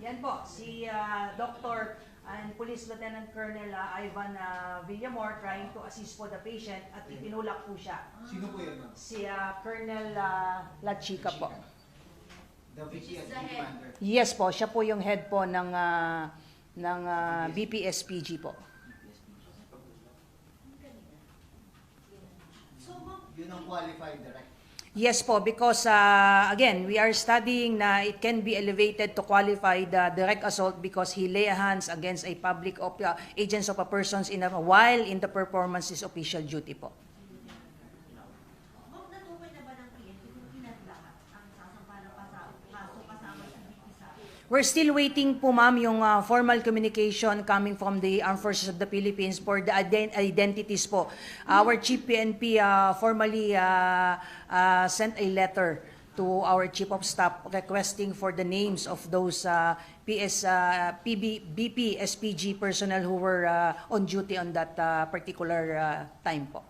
Yan po, si Dr. and Police Lieutenant Colonel Ivan Villamor trying to assist po the patient at itinulak po siya. Sino po yun, ma'am? Si Colonel La Chica po. The VPSP commander. Yes po, siya po yung head po ng BPSPG po. Yun ang qualified direct. Yes po, because again, we are studying na it can be elevated to qualified direct assault because he lay hands against a public agents of a persons while in the performance is official duty po. We're still waiting po ma'am yung formal communication coming from the Armed Forces of the Philippines for the identities po. Our Chief PNP formally sent a letter to our Chief of Staff requesting for the names of those BP, SPG personnel who were on duty on that particular time po.